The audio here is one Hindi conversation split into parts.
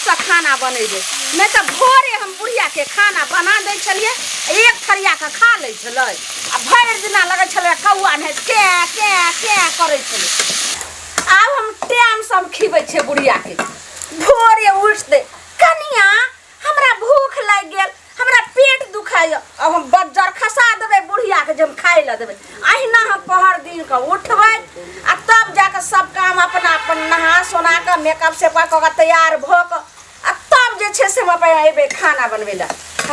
से खाना बनेबे नहीं तो भोरे हम बुढ़िया के खाना बना दे छलिए एक थरिया के खा ले छले आ भर दिना लगे छले कौआ ने के करे छले अब हम टाइम सब खिबै छे बुढ़िया के भोरे उठ दे कनिया हमरा भूख लग गेल हमरा पेट दुखाय अब हम बज्जर खसा देबे बुढ़िया के जब खाए ला देबे अहिना हम पहर दिन के उठबै आ तब जाके सब काम अपना अपन नहा सोना के मेकअप से क तैयार भ क आ तब जे छे से हम अइबे खाना बनबे ला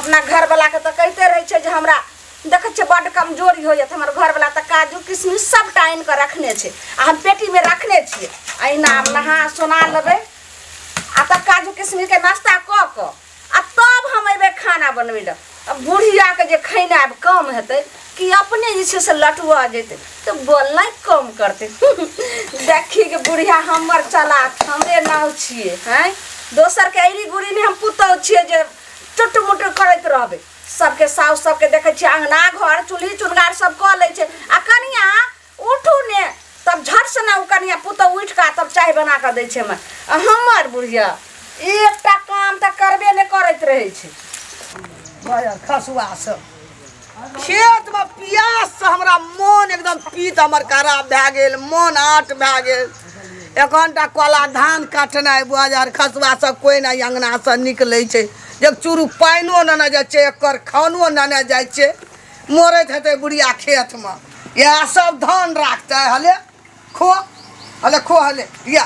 अपना घर वाला के त कहते रहे छे जे हमरा देखे छे बड कमजोरी हो जात हमर घर वाला त काजू किशमिश सब टाइम के रखने छे आ हम पेटी में रखने छिए अहिना हम नहा सोना लेबे आ त काजू किशमिश के नाश्ता क आ तब हम अइबे खाना बनबे ला अब बुढ़िया के जे खैना अब कम हेतै कि अपने जे छे से लटुआ जेते तो बोलना कम करते देखी के बुढ़िया हमर चला हमरे नाव छिए हैं दोसर के ऐरी गुड़ी ने हम पुतौ छिए जे टुट मुट करत रहबे सबके साउस सबके देखे छी अंगना घर चूल्ही चुनगार सब क ले छे आ कनिया उठू ने तब झट से ना कनिया पुतौ उठ का तब चाय बना के दै छे हमर बुढ़िया एकटा काम त करबे ने करत रहे छे यार खसुआ से खेत में पियास से हमरा मन एकदम पीत हमर खराब भए गेल मन आट भए गेल एखनटा कोला धान काटनाइ बाजार खसुआ से कोई नहीं अंगना से निकले छे एक चूरू पाइनो न जाय छे एकर खानो न जाय छे मरत हेते बुढ़िया खेत में यह सब धान राखते हले खो हले या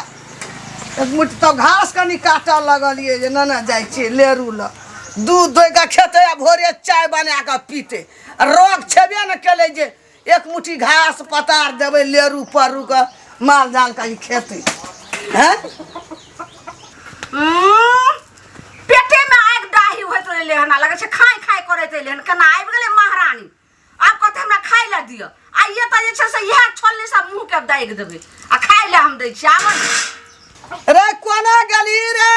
एक मुट्ठी तो घास कनी काटा लगलिए जे न जाय छे लेरू ल दूध धोइ के खेते आ भोरे चाय बना के पीते रोग छेबे न केले जे एक मुट्ठी घास पतार देबे लेरू परू के माल जाल का खेते हैं पेटे में आग डाही होत रहले हना लगे छे खाय खाय करत रहले हन केना आबि गेले महारानी आप कहते हमरा खाय ला दियो आ ये त जे छे से इहा छोलले सब मुंह के दाग देबे आ खाय ला हम दै छी आवन रे कोना गली रे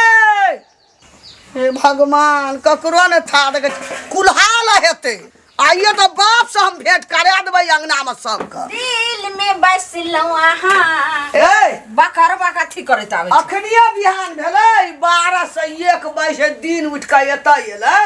हे भगवान ककरो ने था देखे कुल्हाल हेते आइए तो बाप से हम भेंट करा देबे अंगना में सबके दिल में बसलौ आहा ए बकर बका थी करत आवे अखनिया बिहान भेलै 12 से 1 बजे दिन उठ के एतै एलै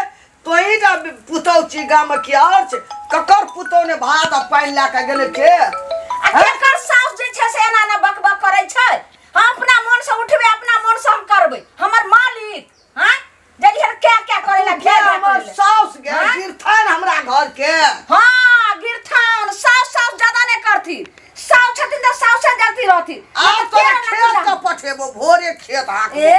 तोही टा पुतौ छी गाम के और छै ककर पुतौ ने भात आ पानी ला के गेले के आ केकर साउस जे छै से एना न बकबक करै छै हम अपना मन से उठबे अपना मन से हम करबै हमर मालिक हां जलिहर क्या करेला घेर हमर साउस गे गिरथन हमरा घर के हां गिरथन साउस ज्यादा ने करथी साउस छथिन त साउस जलती रहथी अब तो खेत का पठेबो भोरे खेत हाक ए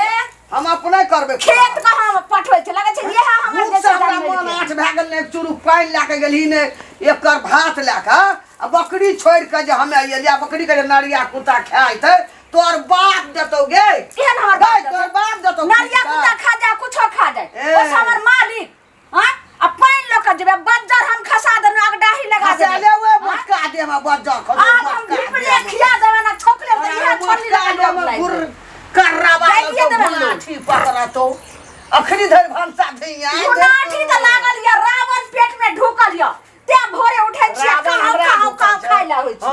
हम अपने करबे खेत का हम पठबै छै लगे छै ये हमर जैसा हमरा मन आठ भए गेल ने चूरू पानी ला के गेलही ने एकर भात ला के आ बकरी छोड़ के जे हमे एलिया बकरी के नरिया कुत्ता खाइत तोर बाप देतौ गे केहन हमर बाप तोर बाप देतौ नरिया कुत्ता खा जाए कुछो खा जाए बस हमर मालिक हां आ पानी लोक जेबे बज्जर हम खसा देनु अगडाही लगा दे ले ओए मटका दे में बज्जर खो हम भिपरे खिया देबे ना छोकले त इहा छोली लगा दे गुर करराबा लाठी पकड़तो अखनी धर भंसा धिया लाठी त लागल या रावण पेट में ढुकल या ते भोरे उठै छी काऊ खाइ ला होय छी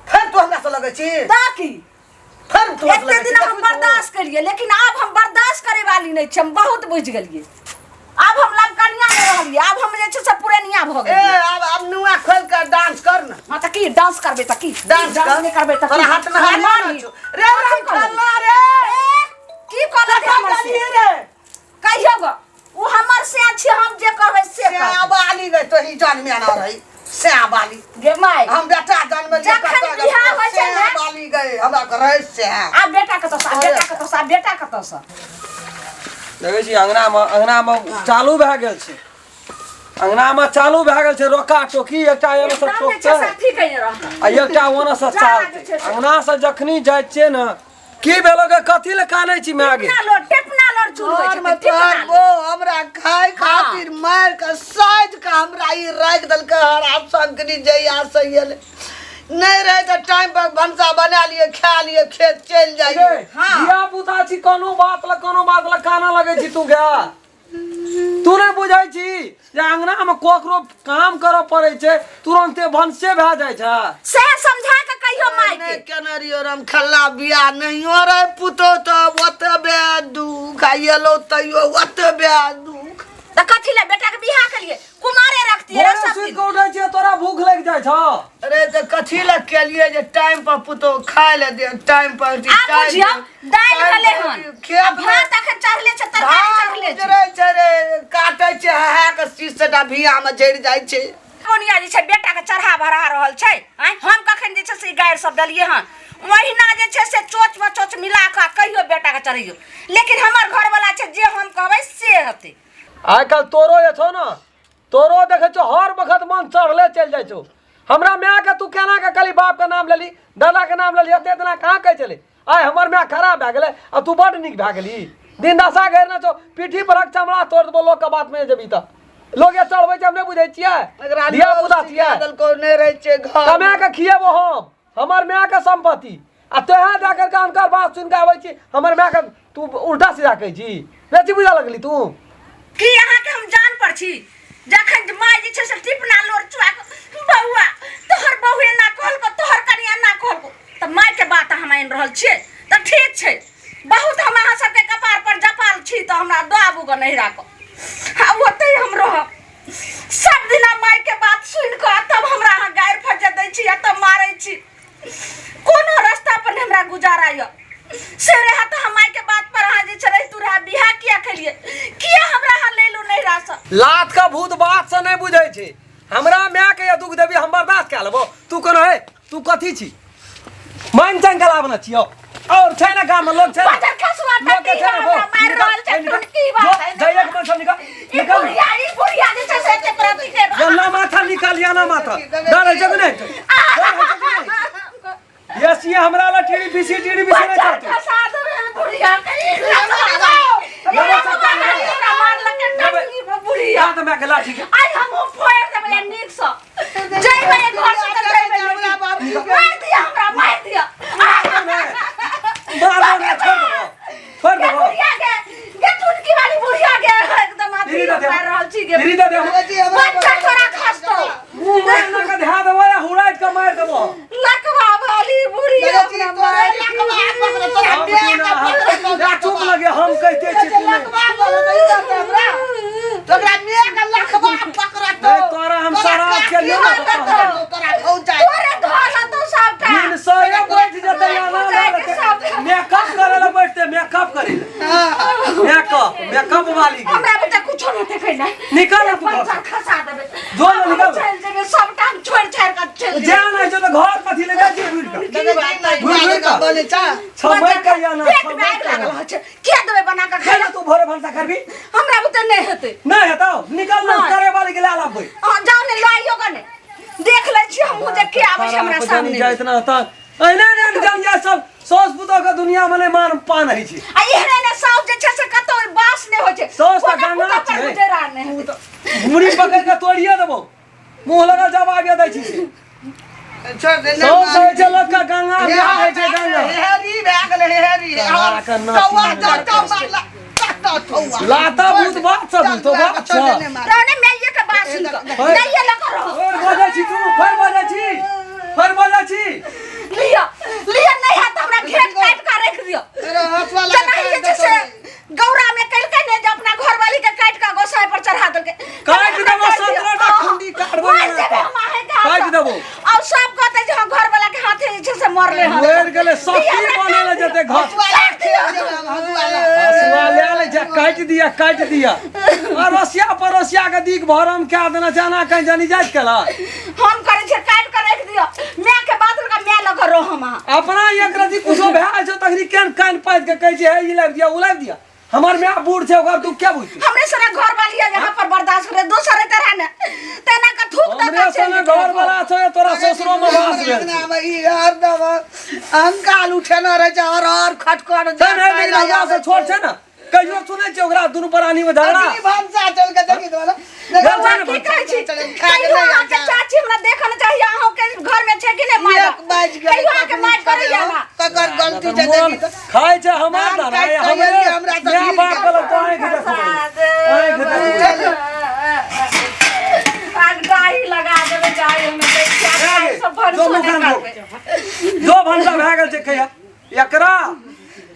फिर तू हमरा से लगे छी ताकि फिर तू एते दिन हम बर्दाश्त करिए लेकिन अब हम बर्दाश्त करे वाली नहीं छी हम बहुत बुझ गेलिए अब हम लबकनिया नहीं रहलिए अब हम जे छै से पुरानिया भ गेलिए ए अब नुआ खोल के डांस कर ना हां त की डांस करबे त की डांस नहीं करबे त तोरा हाथ में हाथ मारी रे कल्ला रे की कहलक हमर से रे कहियो गो वो हमर से छी हम जे कहबै से से बाली गए तो ही जान में ना रही से बाली गे माय हम बेटा जन्म ले जखन बियाह होय छै ना बाली गए हमरा करे से आ बेटा के तो बेटा के तो देखे छी अंगना में चालू भए गेल छै अंगना में चालू भए गेल छै रोका टोकी एकटा एने से टोकते साथी कहि रहता आ एकटा ओने से चालते अंगना से जखनी जाय छियै न की भेलो के कथि ले कानै छी मागे टेपना लोड चुलबै छै तोर वो हमरा खाए खातिर मार के साइड का हमरा ई राख दल के हरा संकरी जइया सहियल नहीं रहे तो टाइम पर भंसा बना लिए खा लिए खेत चल जाइए बिया पुता छी कोनो बात ल काना लगे छी तू गा तू नहीं बुझाई छी जे अंगना में कोकरो काम करे पड़े छै तुरंते भंसे भए जाय छै से समझा के कहियो माय के केना रियो राम खल्ला बिया नहीं हो रे पुतो तो ओतबे दू खाइए एलो तैयो ओते बे दुख। त कथी ले बेटा के बियाह के लिए कुमारे रखती है भोरे सब सुति दिन। के उठै छियै तोरा भूख लागि जाइ छ। अरे तो कथी ला केलिए जे टाइम पर पुतो खाए ले दे टाइम पर आ बुझियो दाल गले हन आ भात अखन चढ़ले छ तरकारी चढ़ले छ। जरे जरे काटे छे हा के सीसटा भिया में जड़ जाय छे। कोनिया जे छै बेटा के चढ़ा भरा रहल छै। हम कखन जे छै से गायर सब दलिए हन ओहिना जे छै से चोच बचोच मिला के कहियो बेटा के चढ़ियो, लेकिन हमर घर वाला छै जे हम कहबै से हेतै। आइ काल्हि तोरो जे छौ न तोरो देखै छौ हर वक्त मन चढ़ले चलि जाइ छौ। हमरा माय के तू केना के कहली बाप के नाम लेली दादा के नाम लेली एते इतना कहाँ कहै छलै। आइ हमर माय खराब भए गेलै आ तू बड नीक भए गेली। दिन दशा घेरने छौ पीठी पर चमड़ा तोड़ देबो लोग के बात में जेबी त लोग ये चढ़बै छै हम नहि बुझै छियै। धिया पुता छियै को नै रहै छै घर कमा के खिएबो हम हमर माय के संपत्ति आ तोहे जा करके हुनकर बात सुन के आबै छी हमर माय के तू उल्टा सीधा कहै छी। बेची बुझा लगली तू की अहाँ के हम जान पर छी जखन माय जे छै से टिपना लोर चुआ के बौआ तोहर बहुए ना कहल को तोहर कनिया ना कहल को त माय के बात हम आइन रहल छियै त ठीक छै। बहुत हम अहाँ सबके कपार पर जपाल छी त हमरा दाबू के नहीं राखो आ ओते हम रह सब दिन माय के बात सुन के तब हमरा अहाँ गायर फजे दै छी तब मारै छी। कोनो रास्ता पर हमरा गुजारा य से रहा त हम माय के बात पर अहाँ जे छै तू रहा बियाह किया केलिए किया हमरा अहाँ ले लो नहीं रास लात का भूत बात से नहीं बुझै छै। हमरा माय के दुख देबी हम बर्दाश्त कए लेबो। तू कोन है तू कथी छी मान चंग लावना छियो और छै ना गाम में लोग छै बाजार खसुआ टट्टी हमरा मार रहल छै टुटकी बात है जय एक मन निकाल निकाल ई बुढ़िया जे छै से एते प्रति के गल्ला माथा निकालिया ना माथा डर जग नहीं यस ये हमरा ला टीडी पीसी नहीं करते साथ में बुढ़िया मार लके टट्टी बुढ़िया तो मैं गला ठीक है आई हम फोड़ देबे नीक से जय भाई घर से चल जय मार दिया हमरा मार दिया मार छोड़ दो बुढ़िया के ये टुटकी वाली बुढ़िया के एकदम आदमी मार रहल छी के धीरे दे बच्चा छोरा खास तो मुंह में ना का ध्यान देबो या हुड़ाइत के मार देबो लकवा वाली बुढ़िया अपना मार या चुप लगे हम कहते छी तू तोरा मिया के लखबा पकड़ तो तोरा हम शराब के ले तोरा खौ जाय तोरे धोला तो सब दिन सोए बैठ जते मेकअप करे ला बैठते मेकअप करे मेकअप वाली के हमरा बेटा कुछ नहीं देखे ना निकल तू पंचा खसा देबे जो ना निकल चल जेबे सब टाइम छोड़ छाड़ के चल जा ना जो तो घर कथी लगा छी भूल का बोले चा समय का या ना पेट समय में का लागल छै के देबे बना के खाना तू भोरे भंसा करबी हमरा बुते नहीं हेते नहीं हटाओ निकल ना करे वाली के ले ला कोई जाओ ने लाइयो कने देख ले छी हम जे के आबै छै हमरा सामने जा इतना होता एने ने जान जा सब सौस पुतो के दुनिया में नहीं मान पान है छी आ एहने ने साउस जे छै से कतो बास नहीं होय छै साउस का गंगा छै गुजरा नहीं मुड़ी पकड़ के तोड़िए देबो मुंह लगा जवाब दै छी छोड़ दे साउस है जे लोग का गंगा बियाह है छै गंगा हेरी भाग ले हेरी कौवा तो मारला लाता भूत बात सब तो बात छ तने मैं ये के बात सुन के नहीं ये लगा रहो और बजा छी तू फर बजा छी लिया लिया नहीं है तो हमरा घेट काट के रख दियो तेरा हाथ वाला चला ये से गौरा में कल के ने जे अपना घर वाली के काट के गोसाई पर चढ़ा देलके काट देबो 17टा खुंडी काट देबो काट देबो और सब कहते जे घर वाला के हाथे जे से मरले हन मर गेले शक्ति बनेले जते घर हसुआ ले जा काट दिया अरोसिया परोसिया के दीक भरम क्या देना जाना कहीं जानी जात केला हम करे छे काट के रख दियो मैं के बादल का मैं लग रहो हम अपना एक रति कुछो भए छ तखनी केन कान पाद के कहै छै हे ई लाग दिया उ लाग दिया हमर में बूढ़ छै ओकर तू क्या बुझी हमरे सारा घर वाली है यहां पर बर्दाश्त करे दूसरे तरह ने तना का थूक दे हमरे सने घर वाला छै तोरा ससुरो में वास भेल ई हरदम अंकाल उठे न रहे छै और खटखट छै नहीं लगा से छोड़ छै ना कहियो सुनै छै ओकरा दुनु प्राणी में झगड़ा भांसा चल के देखी तो की कहै छी कहियो आके चाची हमरा देखन चाहिए अहाँ के घर में छै कि नहीं मार कहियो आके मार करे जाना ककर गलती छै देखी तो खाय छै हमार ना हमरा या बाप गलत तो आए के आज गाड़ी लगा देबे गाड़ी में देखिया सब दो भंसा भए गेल छै कहिया एकरा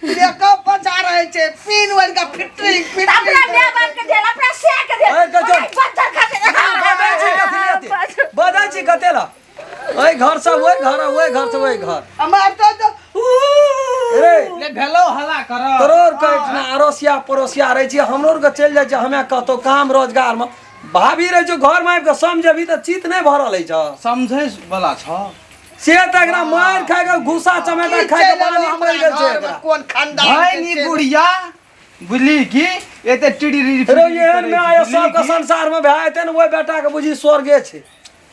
देखो पचा रहे छे पिन वर का फिटरी वही घर से वही घर हमार तो रे ले भेलो हला कर तोर कटना अड़ोसिया पड़ोसिया रहे छी हमरो के चल जाय छै हमे कहतो काम रोजगार में भाभी रहे जो घर में आबि के समझबी त चित नहीं भरल है छ समझै वाला छ से त एकरा मार खाय के घुसा चमेटा खाय के पानी मर गेल छै एकरा कौन खानदान भाई नी बुढ़िया बुझली की एते टिड़ी रे एहन में आयो सब के संसार में भाई तेन ओइ बेटा के बुझी स्वर्गे छै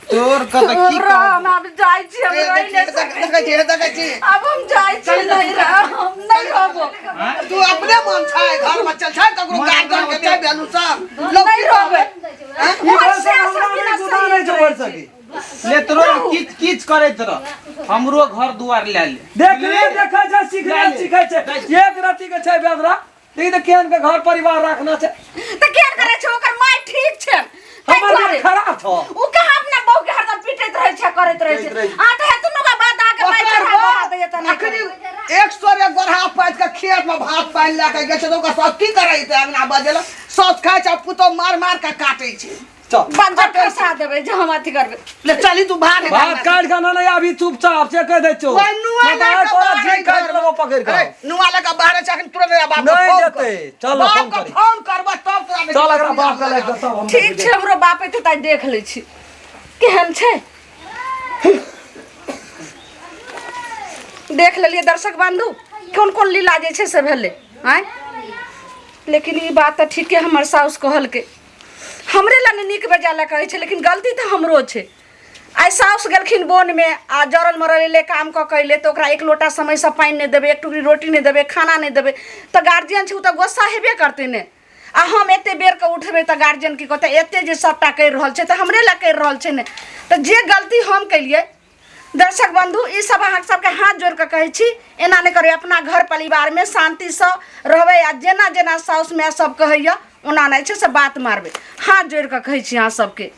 तोर क त की हम अब जाय छी हम रहि ले देखै छी अब हम जाय छी नहीं रह हम नहीं रहबो तू अपने मन छै घर में चल छै ककरो गार्डन के छै बेलू सब नहीं रहबे ई भाषा हमरा नहीं गुदानै छै बढ़ सकी ले तोरो किच किच करैत रह हमरो घर दुआर ले ले देख ले देखै छै सीखै छै एक रति के छै बेदरा देखि त केहन के घर परिवार राखना छै त केन करे छै ओकर माय ठीक छै हमर माय खराब छ उ कहां अपना बहू के हरदम पीटैत रहै छै करैत रहै छै आ त हेतु का बात आके माय चढ़ा बना दै त नहीं अखनी 100 रे गोरहा पाज के खेत में भात पानी ला के गछ तो का सब की करे छै अंगना बजेला सौस खाय छै पुतो मार मार के काटै छै चल बंजर खसा देबै जे हम अथी करबै ले चली तू भाग बात काट के ना अभी चुपचाप से कह दे छो ओए नुआ ना तोरा जी काट लेबो पकड़ के नुआ लगा बाहर चाकन तुरंत रे बाप नहीं जेते चल फोन बाप करी का फोन करबा तब तोरा चल एकरा बाप के लेके सब हम ठीक छै हमरो बाप एते ताई देख लै छी केहन छै देख लेलिए दर्शक बंधु कोन कोन लीला जे छै से भेले हैं लेकिन ई बात त ठीके हमर साउस कहल के हमरे ला नीक बेजाला कहै छै लेकिन गलती त हमरो छै आइ साउस गेलखिन बोन में आ जरल मरल ले काम क कैले तो ओकरा एक लोटा समय से पानी नहीं देबे एक टुकड़ी रोटी नहीं देबे खाना नहीं देबे तो गार्जियन छै उ त गुस्सा हेबे करते ने आ हम एते बेर के उठबे त गार्जियन की कहते एते जे सबटा कर रहल छै त हमरे ला कर रहल छै ने त जे गलती हम कलिए दर्शक बंधु ई सब अहाँ सबके हाथ जोड़ के कहै छी एना नहीं करे अपना घर परिवार में शांति से रहबे आ जेना जेना साउस माय सब कहैया ओना नहीं छै से बात मारबे हाथ जोड़ के कहै छी अहाँ सबके।